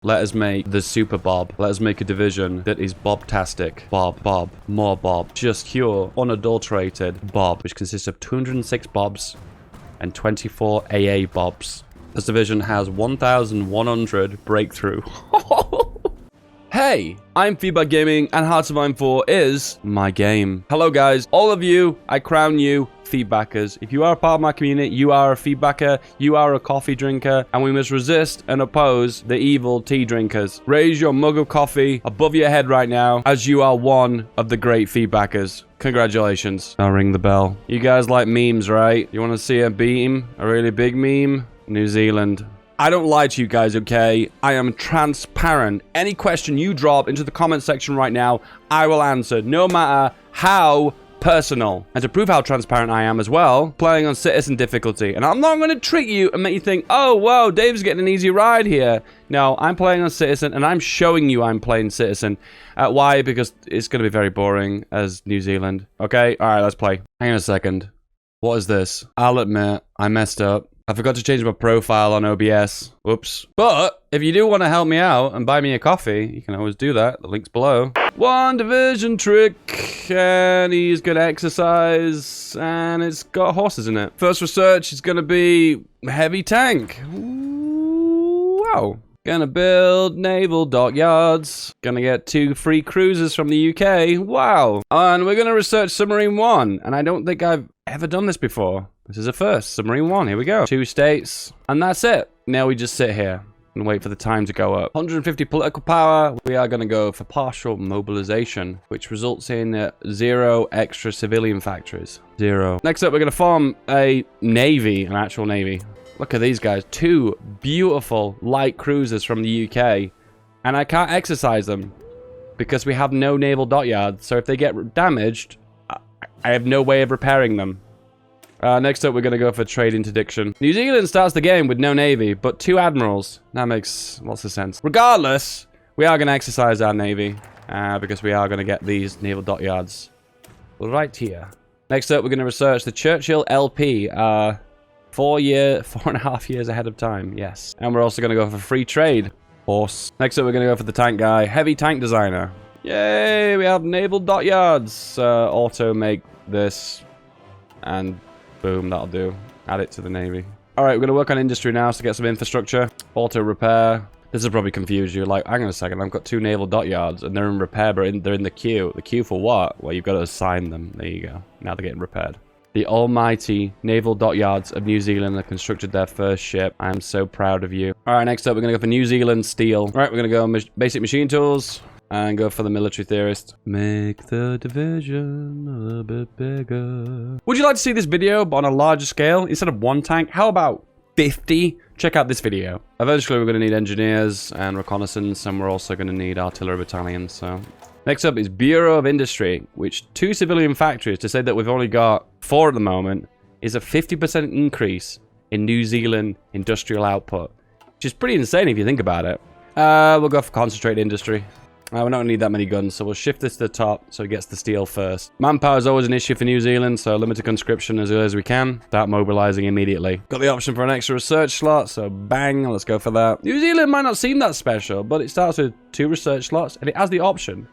Let us make the Super Bob. Let us make a division that is Bobtastic. Bob, more Bob. Just pure, unadulterated Bob, which consists of 206 Bobs and 24 AA Bobs. This division has 1,100 breakthrough. Hey, I'm Feedback Gaming, and Hearts of Iron 4 is my game. Hello guys, all of you, I crown you feedbackers. If you are a part of my community, you are a feedbacker, you are a coffee drinker, and we must resist and oppose the evil tea drinkers. Raise your mug of coffee above your head right now, as you are one of the great feedbackers. Congratulations. Now ring the bell. You guys like memes, right? You want to see a beam? A really big meme? New Zealand. I don't lie to you guys, okay? I am transparent. Any question you drop into the comment section right now, I will answer, no matter how personal. And to prove how transparent I am as well, playing on Citizen difficulty. And I'm not going to trick you and make you think, oh, whoa, Dave's getting an easy ride here. No, I'm playing on Citizen, and I'm showing you I'm playing Citizen. Why? Because it's going to be very boring as New Zealand. Okay? All right, let's play. Hang on a second. What is this? I'll admit, I messed up. I forgot to change my profile on OBS. Whoops. But if you do want to help me out and buy me a coffee, you can always do that. The link's below. One division trick, and he's gonna exercise, and it's got horses in it. First research is gonna be heavy tank. Ooh, wow. Gonna build naval dockyards. Gonna get 2 free cruisers from the UK. Wow. And we're gonna research submarine 1, and I don't think I've ever done this before. This is a first. Submarine 1, here we go. 2 states, and that's it. Now we just sit here and wait for the time to go up. 150 political power. We are going to go for partial mobilization, which results in 0 extra civilian factories. 0. Next up, we're going to form a navy, an actual navy. Look at these guys. 2 beautiful light cruisers from the UK, and I can't exercise them because we have no naval dockyard. So if they get damaged, I have no way of repairing them. Next up, we're going to go for trade interdiction. New Zealand starts the game with no navy, but 2 admirals. That makes lots of sense. Regardless, we are going to exercise our navy, because we are going to get these naval dockyards right here. Next up, we're going to research the Churchill LP. 4.5 years ahead of time, yes. And we're also going to go for free trade. Horse. Next up, we're going to go for the tank guy. Heavy tank designer. Yay, we have naval dockyards. Auto make this, and boom, that'll do. Add it to the navy. All right, we're going to work on industry now to get some infrastructure. Auto repair. This will probably confuse you. Like, hang on a second, I've got 2 naval dockyards, and they're in repair, but they're in the queue. The queue for what? Well, you've got to assign them. There you go. Now they're getting repaired. The almighty naval dockyards of New Zealand have constructed their first ship. I am so proud of you. All right, next up, we're going to go for New Zealand steel. All right, we're going to go on basic machine tools. And go for the military theorist. Make the division a little bit bigger. Would you like to see this video but on a larger scale? Instead of 1 tank, how about 50? Check out this video. Eventually, we're going to need engineers and reconnaissance, and we're also going to need artillery battalions. So, next up is Bureau of Industry, which 2 civilian factories, to say that we've only got 4 at the moment, is a 50% increase in New Zealand industrial output, which is pretty insane if you think about it. We'll go for concentrated industry. We're not going to need that many guns, so we'll shift this to the top so it gets the steel first. Manpower is always an issue for New Zealand, so limited conscription as early as we can. Start mobilizing immediately. Got the option for an extra research slot, so bang, let's go for that. New Zealand might not seem that special, but it starts with 2 research slots, and it has the option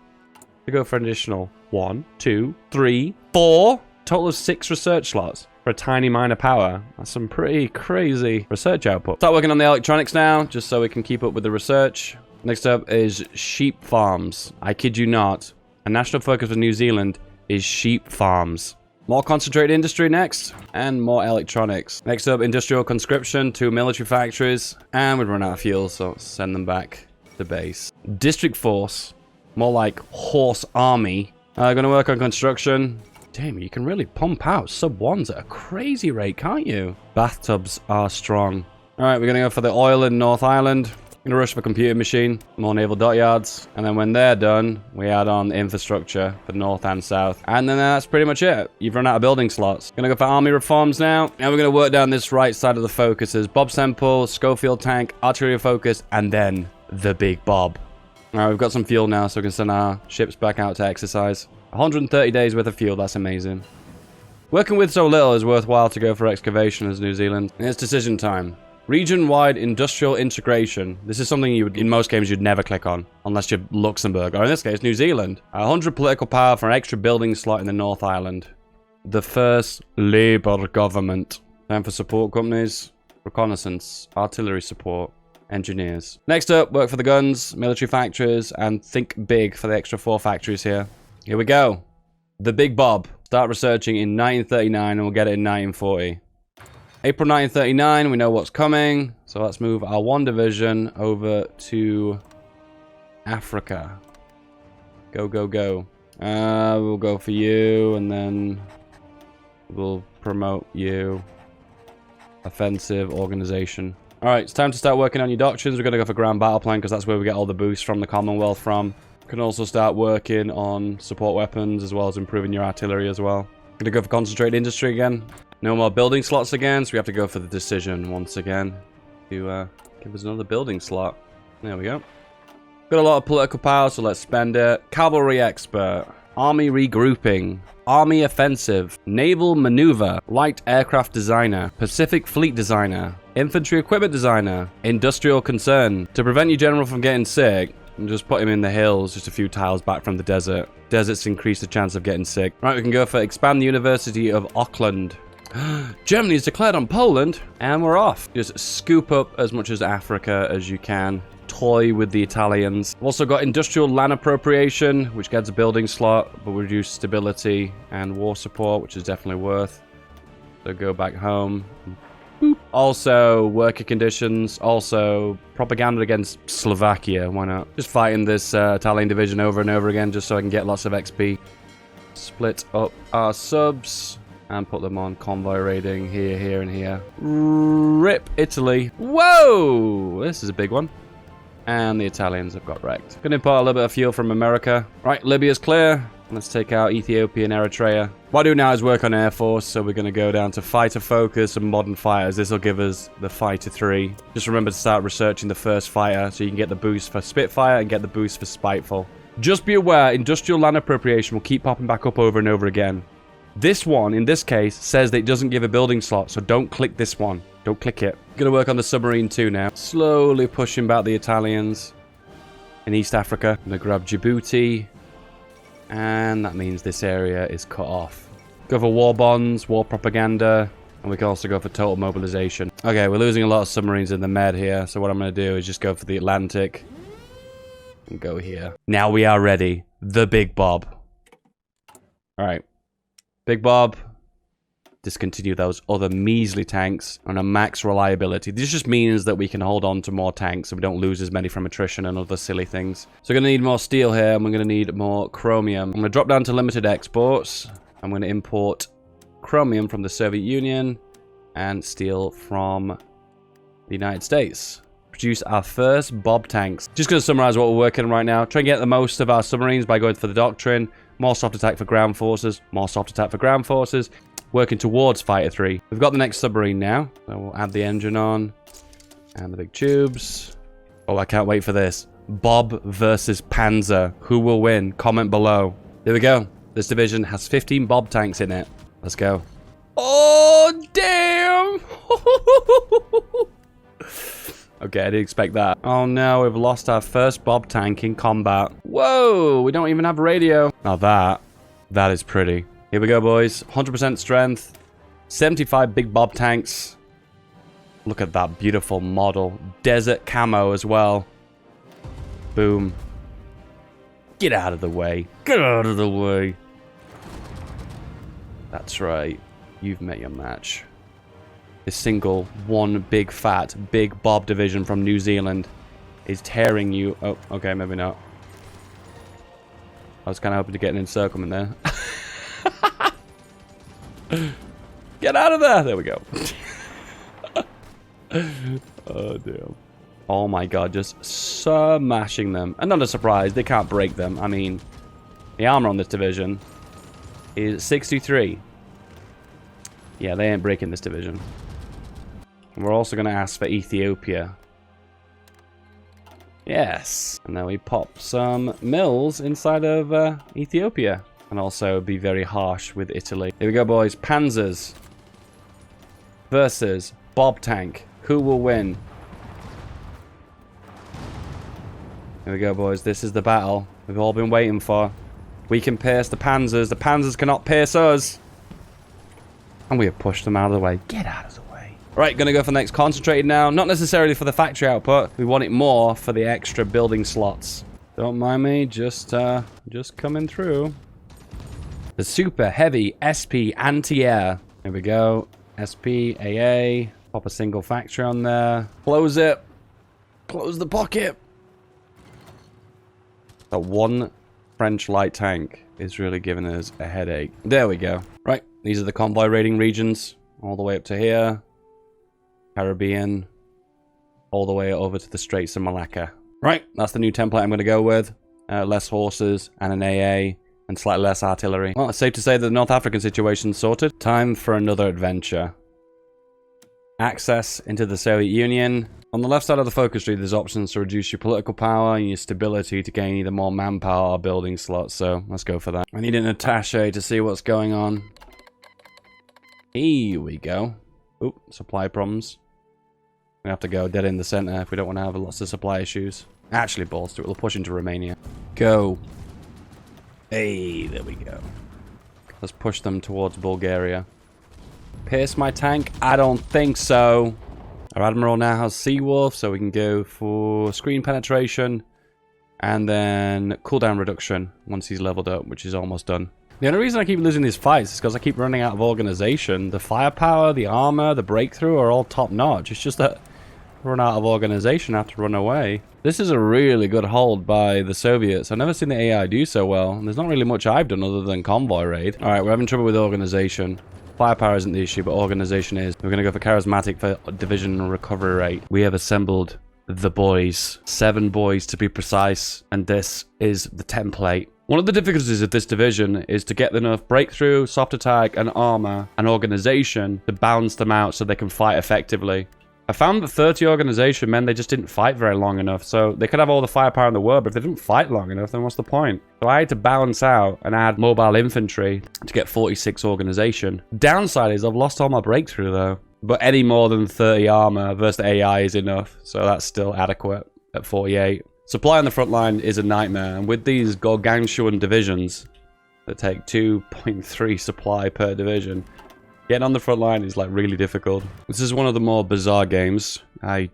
to go for an additional 1, 2, 3, 4. Total of 6 research slots for a tiny minor power. That's some pretty crazy research output. Start working on the electronics now, just so we can keep up with the research. Next up is sheep farms. I kid you not. A national focus for New Zealand is sheep farms. More concentrated industry next, and more electronics. Next up, industrial conscription, 2 military factories, and we've run out of fuel, so send them back to base. District force, more like horse army. Gonna work on construction. Damn, you can really pump out sub-1s at a crazy rate, can't you? Bathtubs are strong. All right, we're gonna go for the oil in North Island. Gonna rush for computer machine, more naval dockyards, and then when they're done, we add on infrastructure for north and south. And then that's pretty much it. You've run out of building slots. Gonna go for army reforms now. Now we're gonna work down this right side of the focuses. Bob Semple, Schofield tank, artillery focus, and then the big Bob. All right, we've got some fuel now, so we can send our ships back out to exercise. 130 days worth of fuel, that's amazing. Working with so little is worthwhile to go for excavation as New Zealand. It's decision time. Region-wide industrial integration. This is something you would, in most games, you'd never click on, unless you're Luxembourg, or in this case, New Zealand. 100 political power for an extra building slot in the North Island. The first Labour government. Time for support companies. Reconnaissance. Artillery support. Engineers. Next up, work for the guns, military factories, and think big for the extra 4 factories here. Here we go. The Big Bob. Start researching in 1939, and we'll get it in 1940. April 1939, we know what's coming. So let's move our 1 division over to Africa. Go, go, go. We'll go for you, and then we'll promote you. Offensive organization. Alright, it's time to start working on your doctrines. We're going to go for Grand Battle Plan, because that's where we get all the boosts from the Commonwealth from. You can also start working on support weapons, as well as improving your artillery as well. Going to go for concentrated industry again. No more building slots again, so we have to go for the decision once again to give us another building slot. There we go. Got a lot of political power, so let's spend it. Cavalry expert. Army regrouping. Army offensive. Naval maneuver. Light aircraft designer. Pacific fleet designer. Infantry equipment designer. Industrial concern. To prevent your general from getting sick, just put him in the hills, just a few tiles back from the desert. Deserts increase the chance of getting sick. Right, we can go for expand the University of Auckland. Germany's declared on Poland, and we're off. Just scoop up as much as Africa as you can. Toy with the Italians. Also got industrial land appropriation, which gets a building slot, but reduce stability and war support, which is definitely worth. So go back home. Boop. Also, worker conditions. Also, propaganda against Slovakia. Why not? Just fighting this Italian division over and over again, just so I can get lots of XP. Split up our subs. And put them on convoy raiding here, here, and here. Rip Italy. Whoa! This is a big one. And the Italians have got wrecked. Gonna import a little bit of fuel from America. Right, Libya's clear. Let's take out Ethiopia and Eritrea. What I do now is work on Air Force, so we're gonna go down to fighter focus and modern fighters. This will give us the fighter 3. Just remember to start researching the first fighter, so you can get the boost for Spitfire and get the boost for Spiteful. Just be aware, industrial land appropriation will keep popping back up over and over again. This one, in this case, says that it doesn't give a building slot, so don't click this one. Don't click it. Gonna work on the submarine too now. Slowly pushing back the Italians in East Africa. Gonna grab Djibouti. And that means this area is cut off. Go for war bonds, war propaganda, and we can also go for total mobilization. Okay, we're losing a lot of submarines in the Med here, so what I'm gonna do is just go for the Atlantic. And go here. Now we are ready. The Big Bob. Alright. Big Bob, discontinue those other measly tanks on a max reliability. This just means that we can hold on to more tanks and we don't lose as many from attrition and other silly things. So we're going to need more steel here, and we're going to need more chromium. I'm going to drop down to limited exports. I'm going to import chromium from the Soviet Union and steel from the United States. Produce our first Bob tanks. Just going to summarize what we're working on right now. Try and get the most of our submarines by going for the doctrine. More soft attack for ground forces. More soft attack for ground forces. Working towards Fighter 3. We've got the next submarine now. So we'll add the engine on. And the big tubes. Oh, I can't wait for this. Bob versus Panzer. Who will win? Comment below. There we go. This division has 15 Bob tanks in it. Let's go. Oh, damn! Okay, I didn't expect that. Oh no, we've lost our first Bob tank in combat. Whoa, we don't even have radio. Now that is pretty. Here we go, boys. 100% strength. 75 big Bob tanks. Look at that beautiful model. Desert camo as well. Boom. Get out of the way. Get out of the way. That's right. You've met your match. This single, one big fat, big Bob division from New Zealand is tearing you. Oh, okay, maybe not. I was kind of hoping to get an encirclement there. Get out of there! There we go. Oh, damn. Oh my god, just smashing them. And not a surprise, they can't break them. I mean, the armor on this division is 63. Yeah, they ain't breaking this division. And we're also going to ask for Ethiopia. Yes. And then we pop some mills inside of Ethiopia. And also be very harsh with Italy. Here we go, boys. Panzers versus Bob tank. Who will win? Here we go, boys. This is the battle we've all been waiting for. We can pierce the Panzers. The Panzers cannot pierce us. And we have pushed them out of the way. Get out of the way. Right, gonna go for the next concentrated now. Not necessarily for the factory output. We want it more for the extra building slots. Don't mind me, just coming through. The super heavy SP anti-air. Here we go. SP, AA. Pop a single factory on there. Close it. Close the pocket. That one French light tank is really giving us a headache. There we go. Right, these are the convoy raiding regions. All the way up to here. Caribbean. All the way over to the Straits of Malacca. Right, that's the new template I'm going to go with. Less horses and an AA and slightly less artillery. Well, it's safe to say that the North African situation's sorted. Time for another adventure. Access into the Soviet Union. On the left side of the focus tree, there's options to reduce your political power and your stability to gain either more manpower or building slots, so let's go for that. I need an attaché to see what's going on. Here we go. Oop, supply problems. We have to go dead in the center if we don't want to have lots of supply issues. Actually, balls to it. We'll push into Romania. Go. Hey, there we go. Let's push them towards Bulgaria. Pierce my tank? I don't think so. Our Admiral now has Seawolf, so we can go for screen penetration and then cooldown reduction once he's leveled up, which is almost done. The only reason I keep losing these fights is because I keep running out of organization. The firepower, the armor, the breakthrough are all top notch. It's just that I run out of organization, I have to run away. This is a really good hold by the Soviets. I've never seen the AI do so well. And there's not really much I've done other than convoy raid. Alright, we're having trouble with organization. Firepower isn't the issue, but organization is. We're going to go for charismatic for division recovery rate. We have assembled the boys. 7 boys to be precise. And this is the template. One of the difficulties of this division is to get enough breakthrough, soft attack, and armor and organization to balance them out so they can fight effectively. I found that 30 organization meant they just didn't fight very long enough, so they could have all the firepower in the world, but if they didn't fight long enough, then what's the point? So I had to balance out and add mobile infantry to get 46 organization. Downside is I've lost all my breakthrough though, but any more than 30 armor versus AI is enough, so that's still adequate at 48. Supply on the front line is a nightmare, and with these gargantuan divisions that take 2.3 supply per division, getting on the front line is like really difficult. This is one of the more bizarre games. I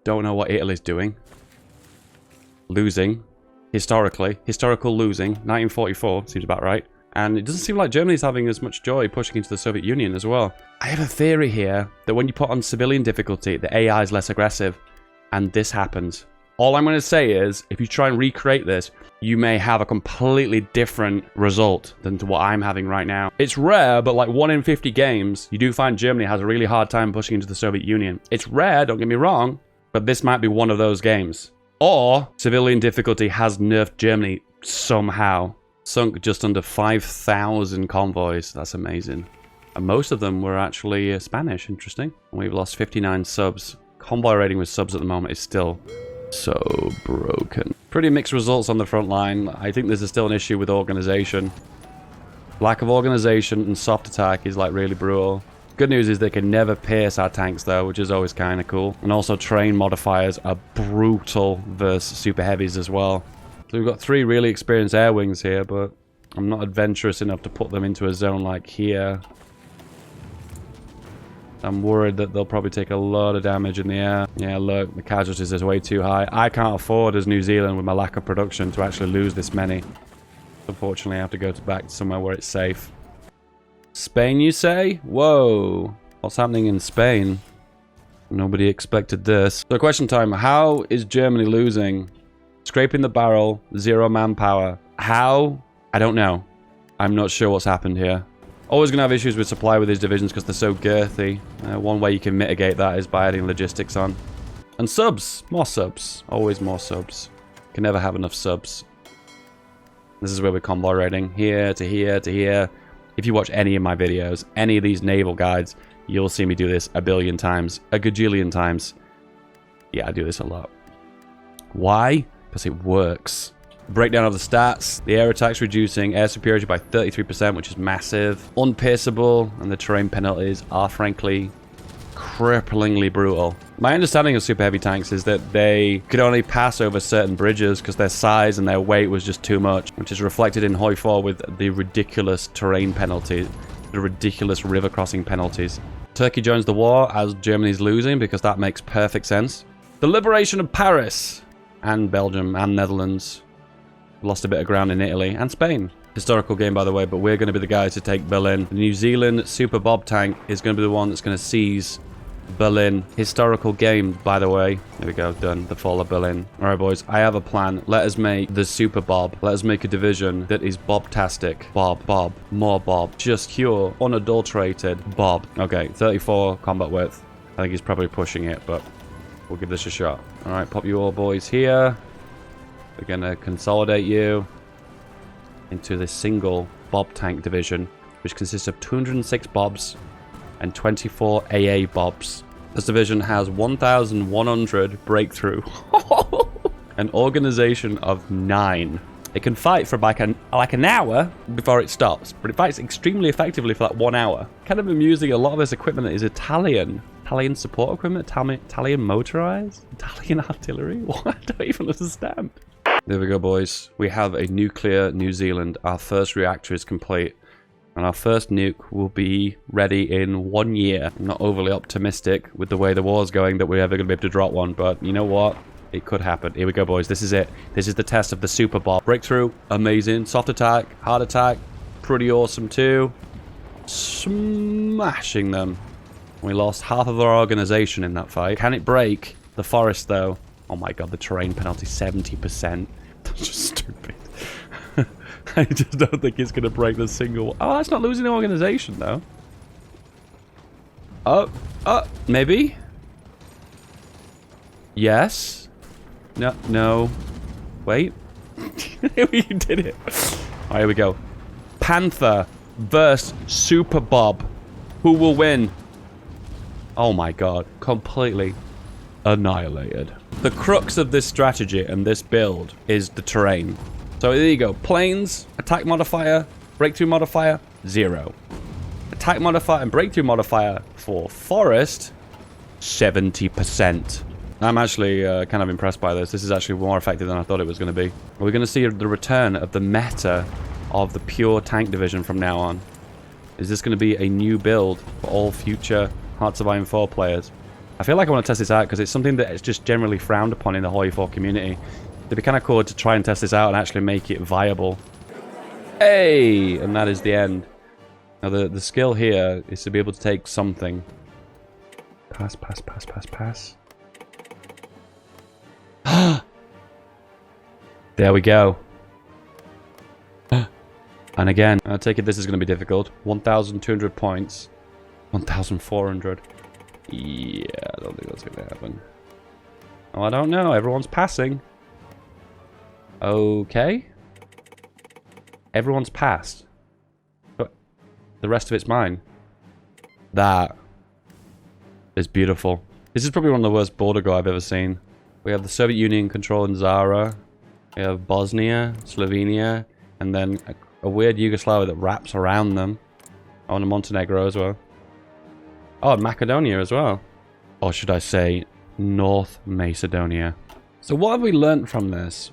don't know what Italy's doing. Losing. Historical losing. 1944 seems about right. And it doesn't seem like Germany's having as much joy pushing into the Soviet Union as well. I have a theory here that when you put on civilian difficulty, the AI is less aggressive. And this happens. All I'm going to say is, if you try and recreate this, you may have a completely different result than to what I'm having right now. It's rare, but like 1 in 50 games, you do find Germany has a really hard time pushing into the Soviet Union. It's rare, don't get me wrong, but this might be one of those games. Or civilian difficulty has nerfed Germany somehow. Sunk just under 5,000 convoys. That's amazing. And most of them were actually Spanish. Interesting. We've lost 59 subs. Convoy rating with subs at the moment is still so broken. Pretty mixed results on the front line. I think there's still an issue with organization. Lack of organization and soft attack is like really brutal. Good news is they can never pierce our tanks though, which is always kind of cool. And also terrain modifiers are brutal versus super heavies as well. So we've got 3 really experienced air wings here, but I'm not adventurous enough to put them into a zone like here. I'm worried that they'll probably take a lot of damage in the air. Yeah, look, the casualties is way too high. I can't afford, as New Zealand, with my lack of production, to actually lose this many. Unfortunately, I have to go back to somewhere where it's safe. Spain, you say? Whoa. What's happening in Spain? Nobody expected this. So question time. How is Germany losing? Scraping the barrel, 0 manpower. How? I don't know. I'm not sure what's happened here. Always going to have issues with supply with these divisions because they're so girthy. One way you can mitigate that is by adding logistics on. And subs. More subs. Always more subs. Can never have enough subs. This is where we're convoy raiding. Here to here to here. If you watch any of my videos, any of these naval guides, you'll see me do this a billion times. A gajillion times. Yeah, I do this a lot. Why? Because it works. Breakdown of the stats. The air attack's reducing air superiority by 33%, which is massive. Unpierceable, and the terrain penalties are frankly cripplingly brutal. My understanding of super heavy tanks is that they could only pass over certain bridges because their size and their weight was just too much, which is reflected in Hoi 4 with the ridiculous terrain penalties, the ridiculous river crossing penalties. Turkey joins the war as Germany's losing because that makes perfect sense. The liberation of Paris and Belgium and Netherlands. Lost a bit of ground in Italy and Spain. Historical game, by the way, but we're going to be the guys to take Berlin. The New Zealand Super Bob tank is going to be the one that's going to seize Berlin. Historical game, by the way. There we go, done. The fall of Berlin. All right, boys, I have a plan. Let us make the Super Bob. Let us make a division that is Bob-tastic. Bob, more Bob. Just pure, unadulterated Bob. Okay, 34 combat width. I think he's probably pushing it, but we'll give this a shot. All right, pop you all boys here. We're going to consolidate you into this single Bob tank division, which consists of 206 Bobs and 24 AA Bobs. This division has 1,100 breakthrough. An organization of 9. It can fight for like an hour before it stops, but it fights extremely effectively for that 1 hour. Kind of amusing, a lot of this equipment is Italian. Italian support equipment? Italian motorized? Italian artillery? What? I don't even understand. There we go, boys. We have a nuclear New Zealand. Our first reactor is complete. And our first nuke will be ready in 1 year. I'm not overly optimistic with the way the war's going that we're ever going to be able to drop one. But you know what? It could happen. Here we go, boys. This is it. This is the test of the Super Bob. Breakthrough. Amazing. Soft attack. Hard attack. Pretty awesome too. Smashing them. We lost half of our organization in that fight. Can it break the forest, though? Oh my god, the terrain penalty, 70%. That's just stupid. I just don't think it's going to break the single... Oh, that's not losing the organization, though. Oh, maybe? Yes? No. Wait. We did it. All right, here we go. Panther versus Super Bob. Who will win? Oh my god, completely annihilated. The crux of this strategy and this build is the terrain. So there you go. Plains, attack modifier, breakthrough modifier, 0. Attack modifier and breakthrough modifier for forest, 70%. I'm actually kind of impressed by this. This is actually more effective than I thought it was going to be. We're going to see the return of the meta of the pure tank division from now on. Is this going to be a new build for all future Hearts of Iron 4 players? I feel like I want to test this out because it's something that is just generally frowned upon in the Hoi 4 community. It'd be kind of cool to try and test this out and actually make it viable. Hey! And that is the end. Now the skill here is to be able to take something. Pass. There we go. And again, I take it this is going to be difficult. 1,200 points. 1,400. Yeah, I don't think that's going to happen. Oh, I don't know. Everyone's passing. Okay. Everyone's passed. But the rest of it's mine. That is beautiful. This is probably one of the worst border go I've ever seen. We have the Soviet Union controlling Zara. We have Bosnia, Slovenia, and then a weird Yugoslavia that wraps around them. Oh, and Montenegro as well. Oh, and Macedonia as well. Or should I say, North Macedonia. So what have we learnt from this?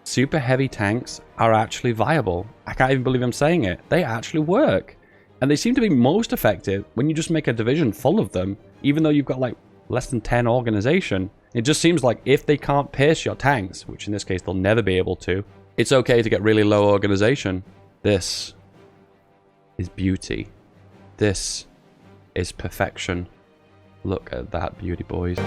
Super heavy tanks are actually viable. I can't even believe I'm saying it. They actually work. And they seem to be most effective when you just make a division full of them, even though you've got like less than 10 organization. It just seems like if they can't pierce your tanks, which in this case they'll never be able to, it's okay to get really low organization. This is beauty. This is perfection. Look at that beauty, boys.